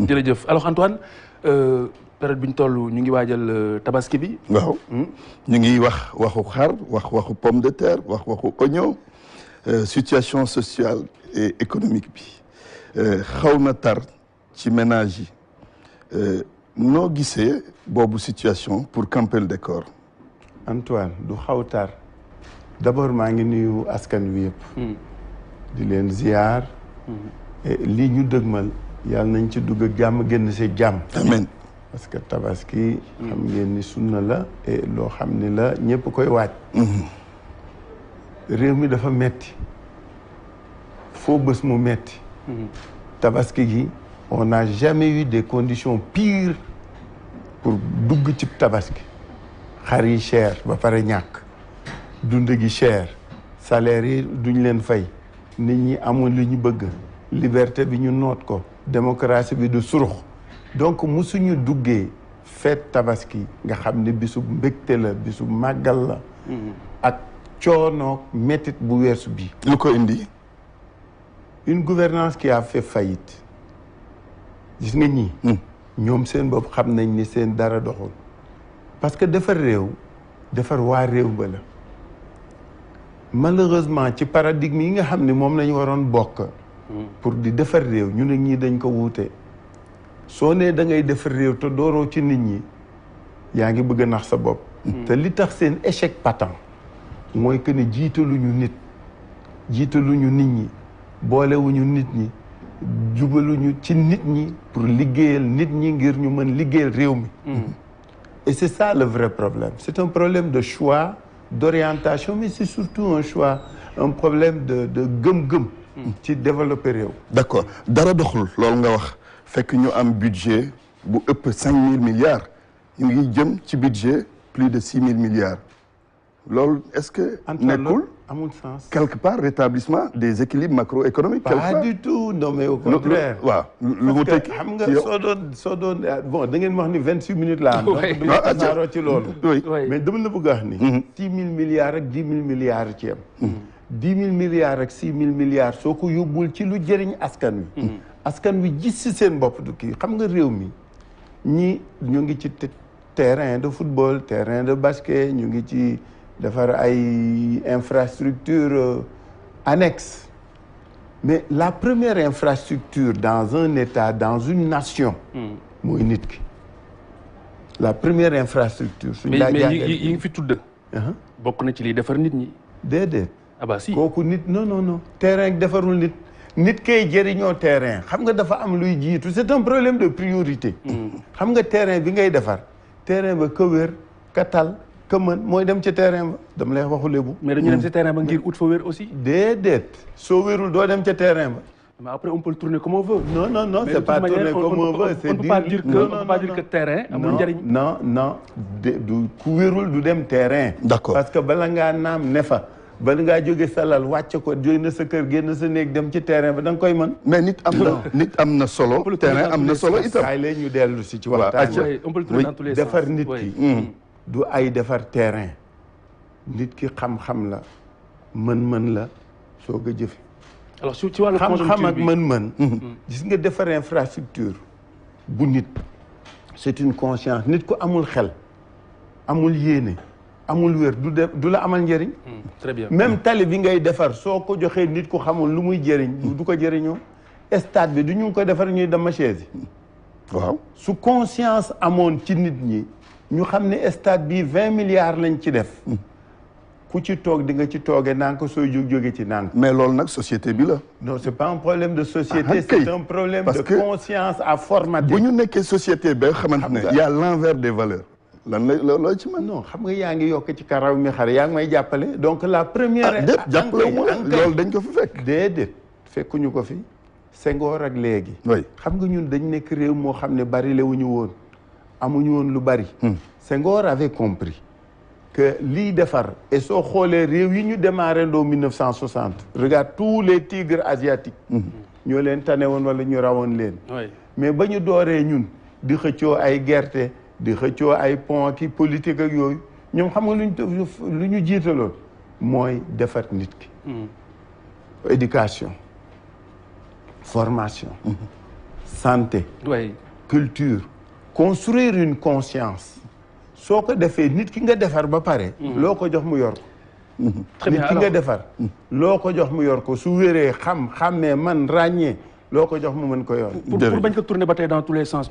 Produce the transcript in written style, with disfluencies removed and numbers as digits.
jërëjëf alors Antoine période bi ñu toll ñu ngi waajal tabaski bi. waaw ñu ngi waxu xar waxu pomme de terre waxu oignon situation sociale et économique bi xaw na tar ci ménage yi noo gisee boobu situation pour camper le décor. Antoine du xaw tar d'abord maa ngi nuyu askan wi yëpp. di leen ziar. lii ñu dëgmal yàlla nañ ci dugg ak jàmm génn si jàmm. amiin. parce que tabaski. xam ngeen ni sunna la et loo xam ni la ñëpp koy waaj. réew mi dafa metti foo bés mu metti tabaski gi on n'a jamais eu des conditions pires pour dugg ci tabaski. xar yi cher ba pare ñàkk dund gi cher salaire yi duñ leen fay nit ñi amul li ñu bëgg liberté bi ñu noot ko démocratie bi du surux donc musuñu duggee fête tabaski nga xam ne bisu mbégte la bisu màggal la ak coonoog métit bu weesu bi lu ko indi une gouvernance qui a fait faillite gis nga ñi ñoom seen bopp xam nañ ni seen dara doxul parce que defar réew defar waa réew ba la malheureusement ci paradigme yi nga xam ne moom lañu waroon bokk pour di defar réew ñu ne ñii dañ ko wuute soo nee da ngay defar réew te dooroo ci nit ñi yaa ngi bëgg a nax sa bopp te li tax seen échec patent mooy que ne jiitaluñu nit jiitaluñu nit ñi boolewuñu nit ñi jubaluñu ci nit ñi pour liggéeyal nit ñi ngir ñu mën liggéeyal réew mi et c'est ça le vrai problème c'est un problème de choix d'orientation mais c'est surtout un choix un problème de gëm-gëm ci développer réew d'accord dara doxul loolu nga wax fekk ñu am budget bu ëpp 5000 milliards ñu ngi jëm ci budget plus de 6000 milliards loolu est-ce que nekkul amul sens quelque part rétablissement des équilibres macroéconomiques pas du tout non mais au contraire waaw lu mu tekki xam nga soo doon bon da ngeen wax ni 28 minutes la am donc du ma tasaaroo ci loolu mais dama la bëgg a wax ni 6 000 milliards ak 10 000 milliards ci yam 10 000 milliards ak 6 000 milliards soo ko yóbbul ci lu jëriñ askan wi askan wi gis si seen bopp du kii xam nga réew mi ñi ñu ngi ci terrain de football terrain de basket ñu ngi ci defar ay infrastructure annexe mais la première infrastructure dans un état dans une nation mooy nit ki la première infrastructure suñ laa jàngal mais yi ngi fi tudd bokk na ci liy defar nit ñi déedéet ah bah si kooku nit non terrain defarul nit kay jëriñoo terrain xam nga dafa am luy jiitu c'est un problème de priorité xam nga terrain bi ngay defar terrain ba ka wér ka tal ka mën mooy dem ci terrain ba dama lay waxu lébu mais dañu dem ci terrain ba ngir ut fa wér aussi déedéet soo wérul doo dem ca terrain ba mais après on peut le tourner comme on veut non c'est pas tourner comme on veut c'est on peut pas dire que terrain amul njariñ non du ku wérul du dem terrain d'accord parce que bala ngaa naam ne fa bala ngaa jóge salal wàcc ko jóge na sa kër génn sa néeg dem ci terrain ba da nga koy mën mais nit am na solo terrain am na solo itam kaay leen ñu dellu si ci waxtaan on peut le tourner dans tous les sens defar nit ki du ay defar terrain nit ki xam-xam la mën-mën la soog a jëfe alors ci wàllu xam-xam ak mën-mën gis nga defar infrastructure bu nit c'est une conscience nit ku amul xel amul yéene amul wér du la amal njëriñ très bien même tali bi ngay defar soo ko joxee nit ku xamul lu muy jëriñ du ko jëriñoo stade bi du ñu ngi ko defar ñuy dama chaise yi waaw su conscience amoon ci nit ñi ñu xam ne stade bi 20 milliards lañ ci def ku ci toog di nga ci toogee nànk sooy jóge ci nànk mais loolu nag société bi la non c'est pas un problème de société c'est un problème de conscience à formater bu ñu nekkee société ba xamante ne y a l'envers des valeurs lan la loolu ci man non xam nga yaa ngi yokk ci karaw mi xar yaa ngi may jàppale donc la première déet jàppale loolu dañ ko fi fekk déedéet fekkuñu ko fi Senghor ak léegi xam nga ñun dañ nekk réew moo xam ne bari lewuñu woon amuñu woon lu bari Senghor avait compris que lii defar et soo xoolee réew yi ñu démarré ndoo 1960 regarde tous les tigres asiatiques ñoo leen tane woon wala ñu rawoon leen mais ba ñu dooree ñun di xëccoo ay gerte di xëccoo ay pont ki politique ak yooyu ñoom xam nga lu ñu jiitaloon mooy defar nit ki éducation formation santé. oui. culture. construire une conscience. soo ko defee nit ki nga defar ba pare. loo ko jox mu yor ko. très bien nit ki nga defar. loo ko jox mu yor ko su wéree xàmmee man ràññee loo ko jox mu mën ko yor. pour bañ ko tourner ba tey dans tous les sens.